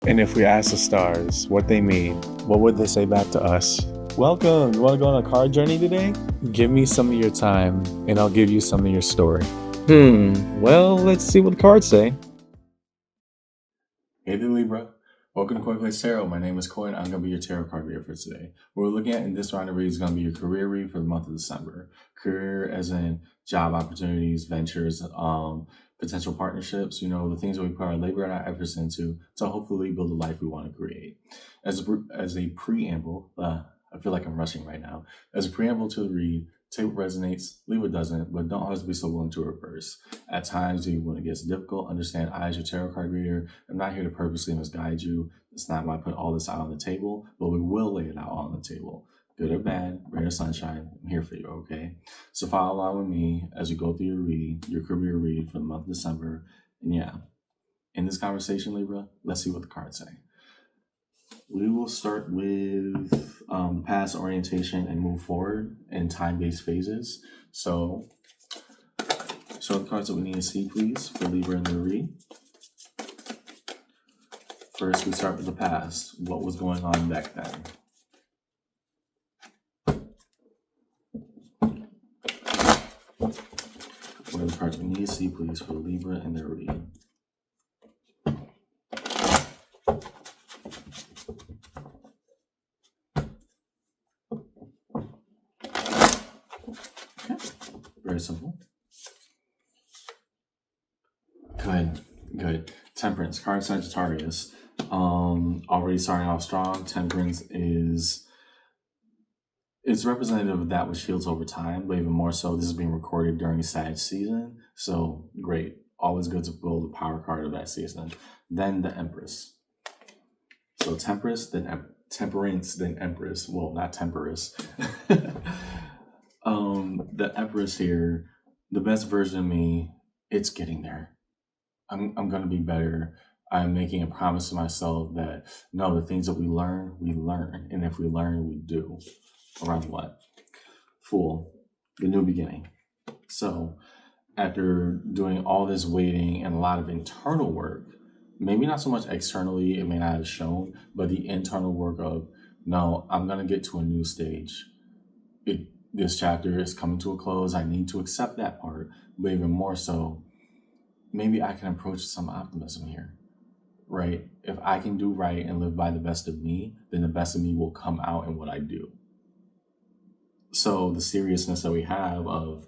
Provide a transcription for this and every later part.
And if we ask the stars what they mean, what would they say back to us? Welcome. You want to go on a card journey today? Give me some of your time, and I'll give you some of your story. Well, let's see what the cards say. Hey there, Libra. Welcome to Koi Place Tarot. My name is Koi, and I'm going to be your tarot card reader for today. What we're looking at in this round of read is going to be your career read for the month of December. Career as in job opportunities, ventures, potential partnerships, the things that we put our labor and our efforts into to hopefully build the life we want to create. As a preamble, I feel like I'm rushing right now. As a preamble to the read, take what resonates, leave what doesn't, but don't always be so willing to reverse. At times, when it gets difficult, understand I, as your tarot card reader, am not here to purposely misguide you. It's not why I put all this out on the table, but we will lay it out on the table. Good or bad, rain or sunshine, I'm here for you, okay? So follow along with me as we go through your read, your career read for the month of December. And yeah, in this conversation, Libra, let's see what the cards say. We will start with past orientation and move forward in time-based phases. So, show the cards that we need to see, please, for Libra in the read. First, we start with the past. What was going on back then? What are the cards we need to see, please, for Libra in their read? Okay, very simple. Good. Temperance, card Sagittarius. Already starting off strong. Temperance it's representative of that which heals over time, but even more so, this is being recorded during Sag season. So great. Always good to build the power card of that season. Then the Empress. So Temperance, then Temperance, then Empress. Well, not Temperance. The Empress here, the best version of me, it's getting there. I'm going to be better. I'm making a promise to myself that no, the things that we learn. And if we learn, we do. Around what? Fool, the new beginning. So after doing all this waiting and a lot of internal work, maybe not so much externally, it may not have shown, but the internal work of, no, I'm going to get to a new stage. This chapter is coming to a close. I need to accept that part, but even more so, maybe I can approach some optimism here, right? If I can do right and live by the best of me, then the best of me will come out in what I do. So the seriousness that we have of,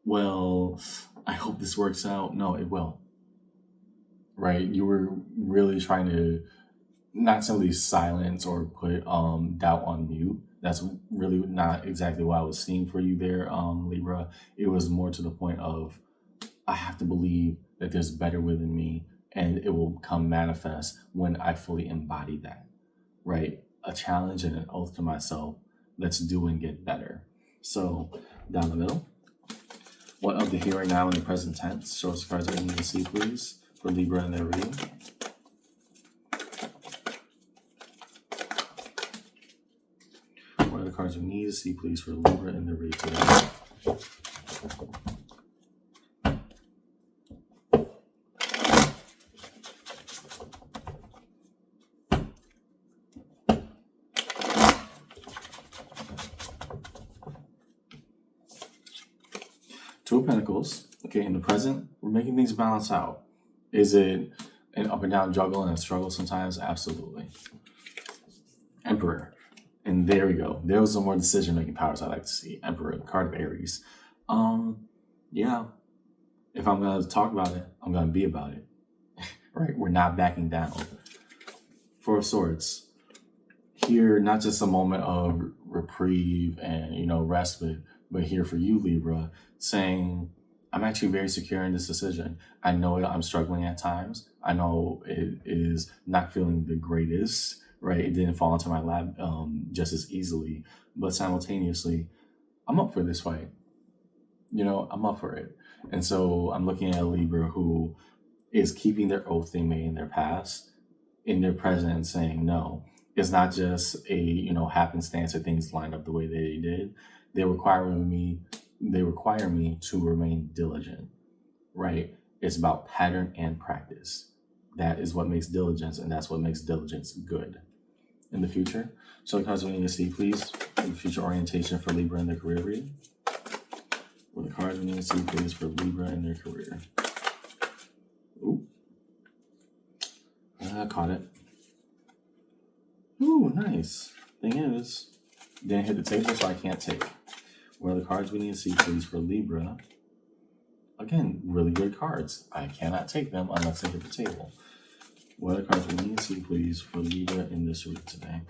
well, I hope this works out. No, it will, right? You were really trying to not simply silence or put doubt on mute. That's really not exactly what I was seeing for you there, Libra. It was more to the point of, I have to believe that there's better within me and it will come manifest when I fully embody that, right? A challenge and an oath to myself. Let's do and get better. So down the middle, what of the here and now in the present tense? Show us the cards that we need to see, please, for Libra in their reading. What are the cards we need to see, please, for Libra in their read today? Two of Pentacles. Okay, in the present, we're making things balance out. Is it an up and down juggle and a struggle sometimes? Absolutely. Emperor. And there we go. There was some more decision-making powers I like to see. Emperor, the card of Aries. Yeah. If I'm going to talk about it, I'm going to be about it. Right? We're not backing down. Four of Swords. Here, not just a moment of reprieve and, respite, but here for you, Libra, saying, I'm actually very secure in this decision. I know I'm struggling at times. I know it is not feeling the greatest, right? It didn't fall into my lap just as easily, but simultaneously, I'm up for this fight. I'm up for it. And so I'm looking at a Libra who is keeping their oath they made in their past, in their present, and saying, no, it's not just a, happenstance or things lined up the way they did. They require me to remain diligent, right? It's about pattern and practice. That is what makes diligence, and that's what makes diligence good in the future. Show the cards we need to see, please, for the future orientation for Libra in their career read. What the cards we need to see, please, for Libra in their career. Ooh. I caught it. Ooh, nice. Thing is, didn't hit the table, so I can't take. What are the cards we need to see, please, for Libra? Again, really good cards. I cannot take them unless they hit the table. What are the cards we need to see, please, for Libra in this read today?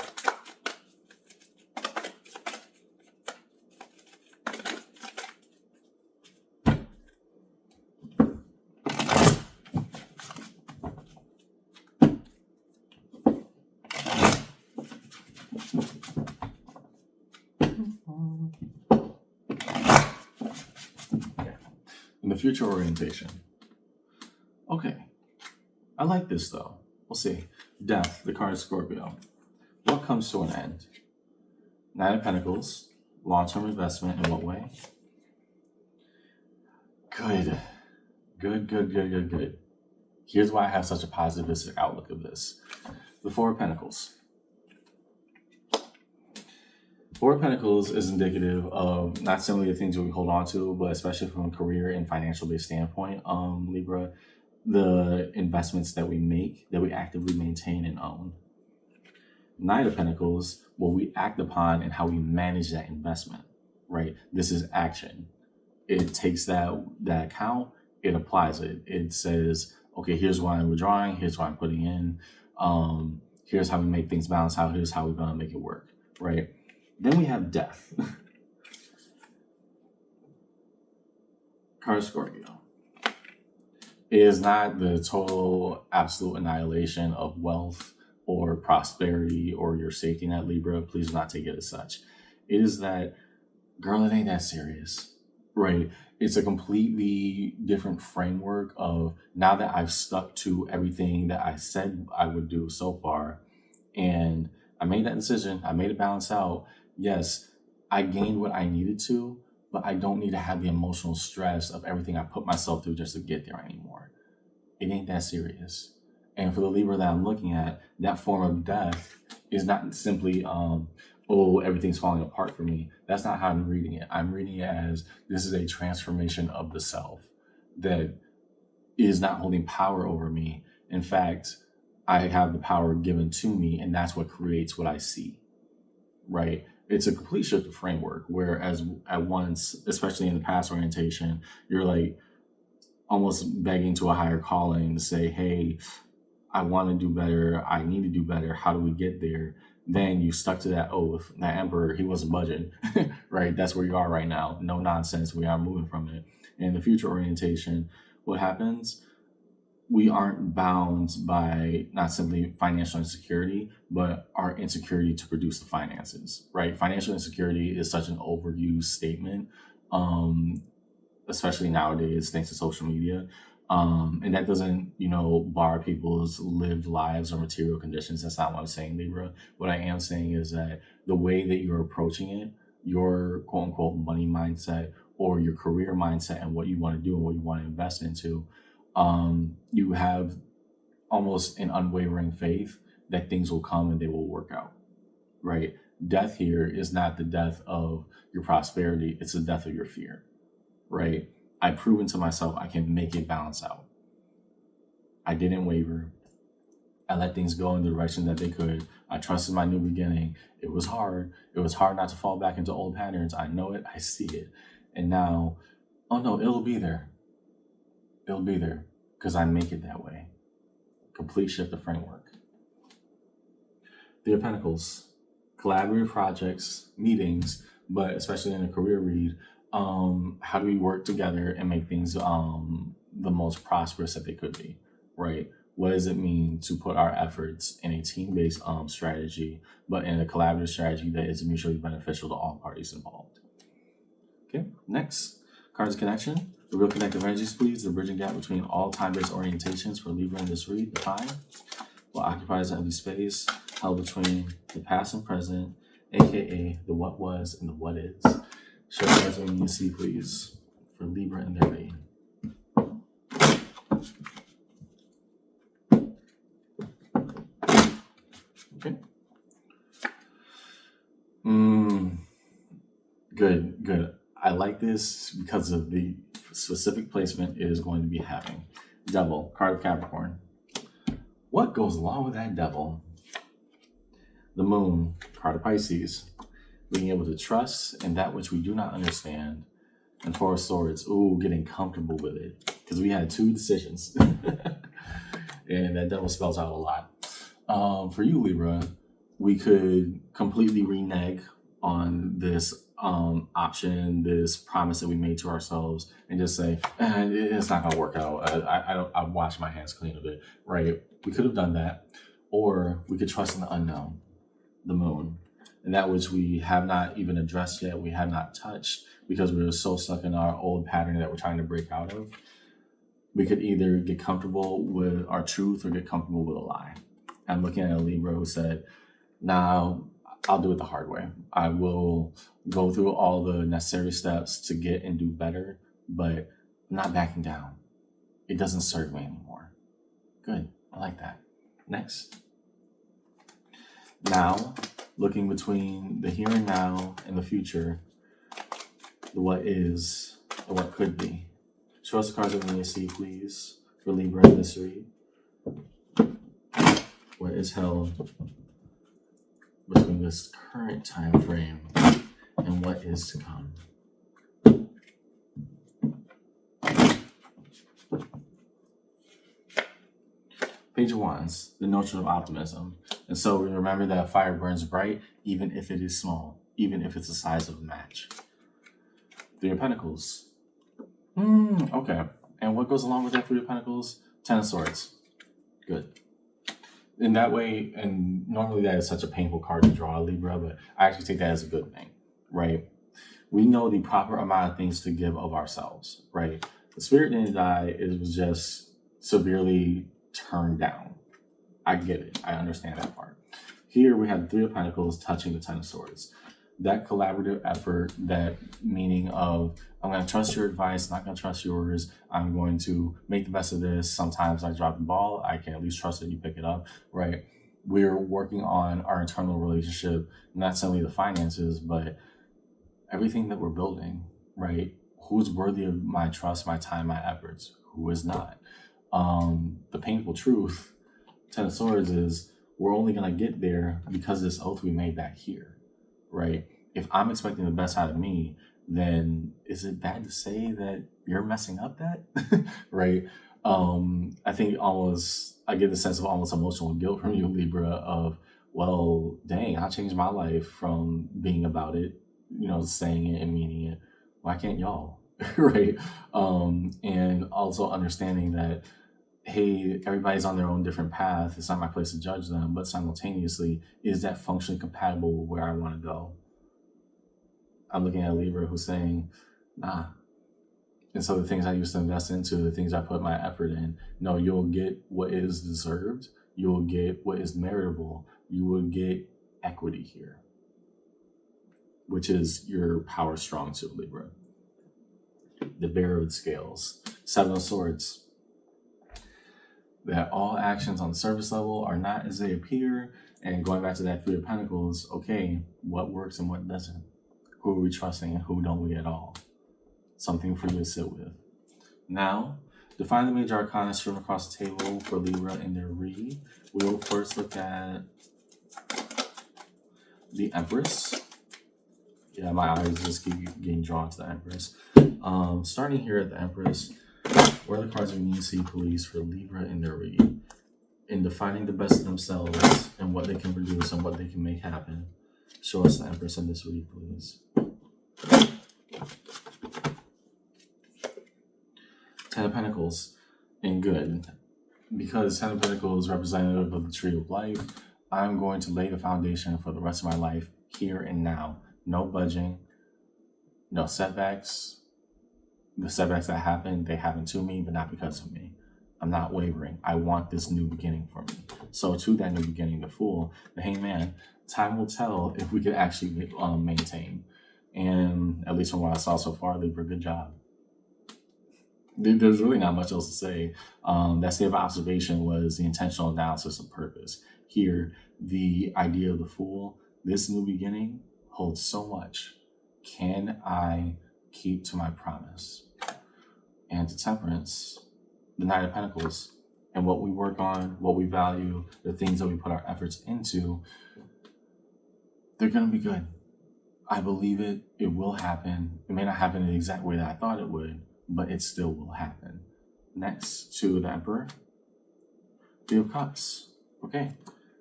In the future orientation. Okay. I like this though. We'll see. Death, the card Scorpio. What comes to an end? Nine of Pentacles. Long-term investment in what way? Good. Good. Here's why I have such a positivistic outlook of this. The Four of Pentacles. Four of Pentacles is indicative of not simply the things that we hold on to, but especially from a career and financial-based standpoint, Libra, the investments that we make, that we actively maintain and own. Nine of Pentacles, what we act upon and how we manage that investment, right? This is action. It takes that account, it applies it. It says, okay, here's what I'm withdrawing, here's what I'm putting in, here's how we make things balance out, here's how we're gonna make it work, right? Then we have death. Card Scorpio. It is not the total absolute annihilation of wealth or prosperity or your safety net, Libra. Please do not take it as such. It is that, girl, it ain't that serious, right? It's a completely different framework of now that I've stuck to everything that I said I would do so far, and I made that decision, I made it balance out. Yes, I gained what I needed to, but I don't need to have the emotional stress of everything I put myself through just to get there anymore. It ain't that serious. And for the Libra that I'm looking at, that form of death is not simply, everything's falling apart for me. That's not how I'm reading it. I'm reading it as this is a transformation of the self that is not holding power over me. In fact, I have the power given to me, and that's what creates what I see, right? It's a complete shift of framework, whereas at once, especially in the past orientation, you're like almost begging to a higher calling to say, hey, I want to do better. I need to do better. How do we get there? Then you stuck to that oath. That emperor, he wasn't budging, right? That's where you are right now. No nonsense. We are moving from it. In the future orientation, what happens? We aren't bound by not simply financial insecurity, but our insecurity to produce the finances, right? Financial insecurity is such an overused statement, especially nowadays, thanks to social media. And that doesn't, bar people's lived lives or material conditions. That's not what I'm saying, Libra. What I am saying is that the way that you're approaching it, your quote unquote money mindset or your career mindset and what you want to do and what you want to invest into, you have almost an unwavering faith that things will come and they will work out, right? Death here is not the death of your prosperity. It's the death of your fear, right? I've proven to myself I can make it balance out. I didn't waver. I let things go in the direction that they could. I trusted my new beginning. It was hard. It was hard not to fall back into old patterns. I know it. I see it. And now, oh no, it'll be there. It'll be there because I make it that way. Complete shift of framework. The Pentacles, collaborative projects, meetings, but especially in a career read, how do we work together and make things the most prosperous that they could be, right? What does it mean to put our efforts in a team-based strategy, but in a collaborative strategy that is mutually beneficial to all parties involved? Okay, next, cards connection. The real connective energies, please. The bridging gap between all time-based orientations for Libra in this read. The time will occupy an empty space held between the past and present, aka the what was and the what is. Show cards what you see, please, for Libra in their read. Okay. Good. I like this because of the specific placement it is going to be having. Devil, card of Capricorn. What goes along with that devil? The moon, card of Pisces. Being able to trust in that which we do not understand. And Four of Swords, getting comfortable with it. Because we had 2 decisions. And that devil spells out a lot. For you, Libra, we could completely renege on this option, this promise that we made to ourselves, and just say, it's not going to work out. I wash my hands clean of it, right? We could have done that. Or we could trust in the unknown, the moon, and that which we have not even addressed yet, we have not touched, because we were so stuck in our old pattern that we're trying to break out of. We could either get comfortable with our truth or get comfortable with a lie. I'm looking at a Libra who said, now I'll do it the hard way. I will go through all the necessary steps to get and do better, but I'm not backing down. It doesn't serve me anymore. Good. I like that. Next. Now, looking between the here and now and the future, the what is or what could be. Show us the cards that we need to see, please, for Libra in this read. What is held between this current time frame and what is to come? Page of Wands, the notion of optimism. And so we remember that fire burns bright, even if it is small, even if it's the size of a match. 3 of Pentacles. Okay. And what goes along with that 3 of Pentacles? 10 of Swords. Good. In that way, and normally that is such a painful card to draw, Libra, but I actually take that as a good thing, right? We know the proper amount of things to give of ourselves, right? The spirit didn't die, it was just severely turned down. I get it. I understand that part. Here we have 3 of Pentacles touching the 10 of Swords. That collaborative effort, that meaning of, I'm going to trust your advice, not going to trust yours. I'm going to make the best of this. Sometimes I drop the ball. I can at least trust that you pick it up, right? We're working on our internal relationship, not simply the finances, but everything that we're building, right? Who's worthy of my trust, my time, my efforts? Who is not? The painful truth, 10 of Swords, is we're only going to get there because of this oath we made back here, right? If I'm expecting the best out of me, then is it bad to say that you're messing up that? Right? I think I get the sense of almost emotional guilt from you, Libra, of, well, dang, I changed my life from being about it, saying it and meaning it. Why can't y'all? Right? And also understanding that, hey, everybody's on their own different path. It's not my place to judge them, but simultaneously, is that functionally compatible with where I want to go? I'm looking at a Libra who's saying, nah. And so the things I used to invest into, the things I put my effort in, no, you'll get what is deserved. You'll get what is meritable. You will get equity here, which is your power strong suit, Libra. The bearer of the scales. 7 of Swords. That all actions on the surface level are not as they appear. And going back to that 3 of Pentacles, okay, what works and what doesn't? Who are we trusting and who don't we at all? Something for you to sit with. Now, define the major arcana strewn across the table for Libra in their read. We will first look at the Empress. Yeah, my eyes just keep getting drawn to the Empress. Starting here at the Empress, where are the cards we need to see, please, for Libra in their read? In defining the best of themselves and what they can produce and what they can make happen. Show us the Empress in this read, please. 10 of Pentacles. And good. Because 10 of Pentacles is representative of the tree of life, I'm going to lay the foundation for the rest of my life here and now. No budging, no setbacks. The setbacks that happen, they happen to me, but not because of me. I'm not wavering. I want this new beginning for me. So to that new beginning, the Fool, the Hangman, time will tell if we could actually maintain. And at least from what I saw so far, Libra, good job. There's really not much else to say. That state of observation was the intentional analysis of purpose. Here, the idea of the fool, this new beginning holds so much. Can I keep to my promise? And to temperance, the Knight of Pentacles, and what we work on, what we value, the things that we put our efforts into, they're going to be good. I believe it. It will happen. It may not happen in the exact way that I thought it would, but it still will happen. Next to the Emperor, Three of Cups. Okay,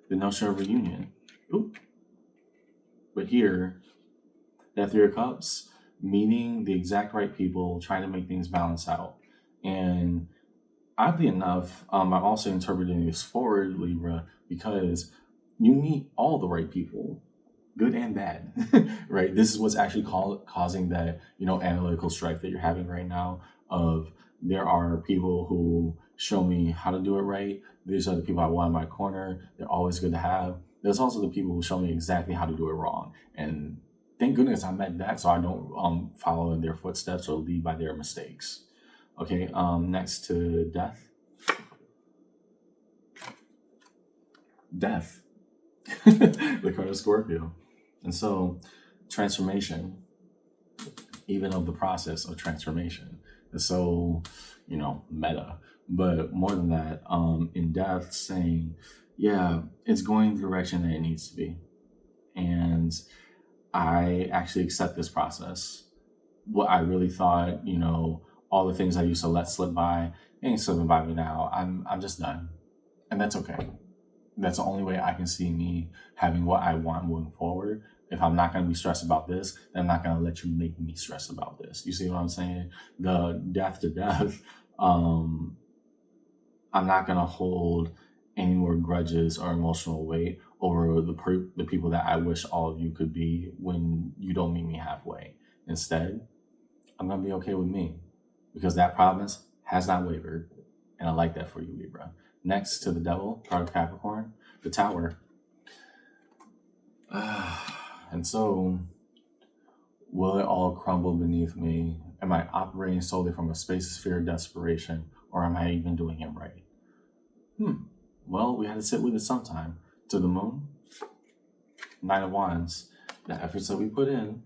the notion of reunion. Oop. But here, that Three of Cups, meeting the exact right people, trying to make things balance out. And oddly enough, I'm also interpreting this forward, Libra, because you meet all the right people, good and bad, right? This is what's actually causing that, analytical strife that you're having right now of there are people who show me how to do it right. These are the people I want in my corner. They're always good to have. There's also the people who show me exactly how to do it wrong. And thank goodness I met that so I don't follow in their footsteps or lead by their mistakes. Okay, next to death. Death. The card of Scorpio. And so transformation, even of the process of transformation, is so, meta. But more than that, in death, saying, yeah, it's going the direction that it needs to be. And I actually accept this process. What I really thought, all the things I used to let slip by, ain't slipping by me now. I'm just done. And that's okay. That's the only way I can see me having what I want moving forward. If I'm not going to be stressed about this, then I'm not going to let you make me stress about this. You see what I'm saying? The death to death, I'm not going to hold any more grudges or emotional weight over the people that I wish all of you could be when you don't meet me halfway. Instead, I'm going to be okay with me because that promise has not wavered. And I like that for you, Libra. Next to the Devil, card of Capricorn, the Tower. And so, will it all crumble beneath me? Am I operating solely from a space of fear of desperation, or am I even doing it right? Well, we had to sit with it sometime. To the Moon, Nine of Wands. The efforts that we put in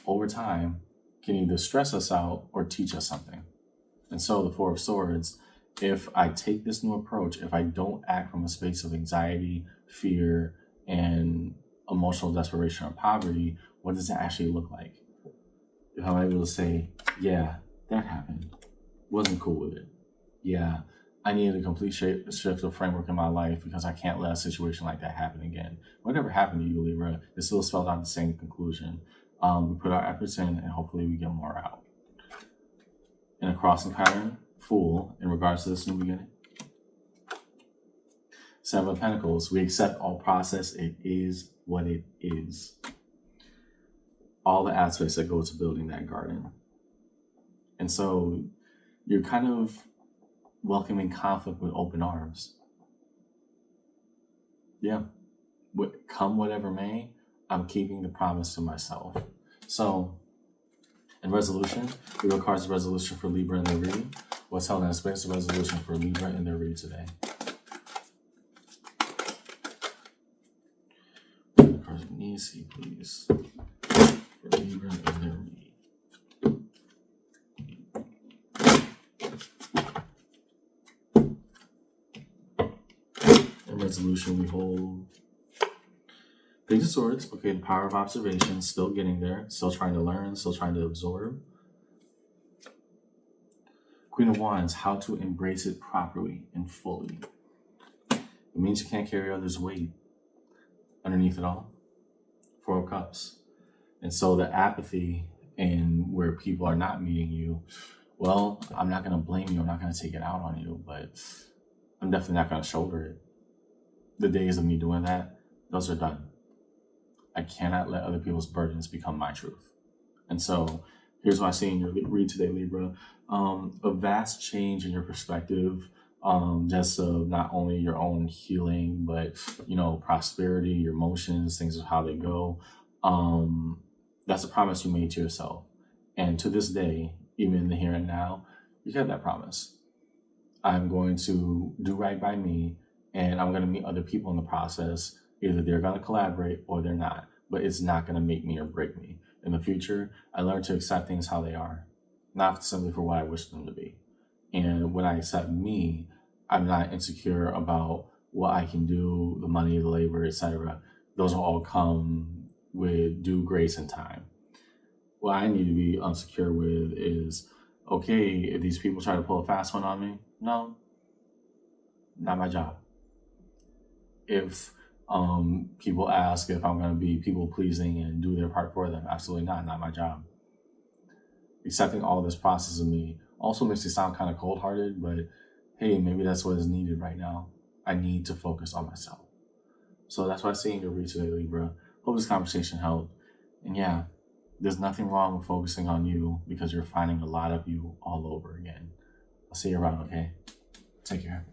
over time can either stress us out or teach us something. And so the Four of Swords, if I take this new approach, if I don't act from a space of anxiety, fear, and emotional desperation or poverty, what does it actually look like? If I'm able to say, yeah, that happened, wasn't cool with it. Yeah, I needed a complete shift of framework in my life because I can't let a situation like that happen again. Whatever happened to you, Libra, it still spelled out the same conclusion. We put our efforts in and hopefully we get more out. In a crossing pattern, Fool, in regards to this new beginning. Seven of Pentacles, we accept all process. It is what it is. All the aspects that go to building that garden. And so you're kind of welcoming conflict with open arms. Yeah. Come whatever may, I'm keeping the promise to myself. So, in resolution, we will cards of resolution for Libra in their reading. What's held in a space of resolution for Libra in their read today? Cards of Nisi, please. For Libra in their read. In resolution, we hold Page of Swords. Okay, the power of observation, still getting there, still trying to learn, still trying to absorb. Queen of Wands, how to embrace it properly and fully. It means you can't carry others' weight underneath it all. Four of Cups. And so the apathy and where people are not meeting you, well, I'm not going to blame you. I'm not going to take it out on you, but I'm definitely not going to shoulder it. The days of me doing that, those are done. I cannot let other people's burdens become my truth. And so here's what I see in your read today, Libra. A vast change in your perspective, just of not only your own healing, but, prosperity, your emotions, things of how they go. That's a promise you made to yourself. And to this day, even in the here and now, You kept that promise. I'm going to do right by me, and I'm going to meet other people in the process. Either they're going to collaborate or they're not, but it's not going to make me or break me. In the future, I learned to accept things how they are, not simply for what I wish them to be. And when I accept me, I'm not insecure about what I can do, the money, the labor, etc. Those will all come with due grace and time. What I need to be unsecure with is, okay, if these people try to pull a fast one on me, no, not my job. If people ask if I'm going to be people pleasing and do their part for them, absolutely not my job. Accepting all this process of me also makes me sound kind of cold hearted, but hey, maybe that's what is needed right now. I need to focus on myself. So that's what I see in your read today, Libra. Hope this conversation helped. And yeah, there's nothing wrong with focusing on you because you're finding a lot of you all over again. I'll see you around, okay? Take care.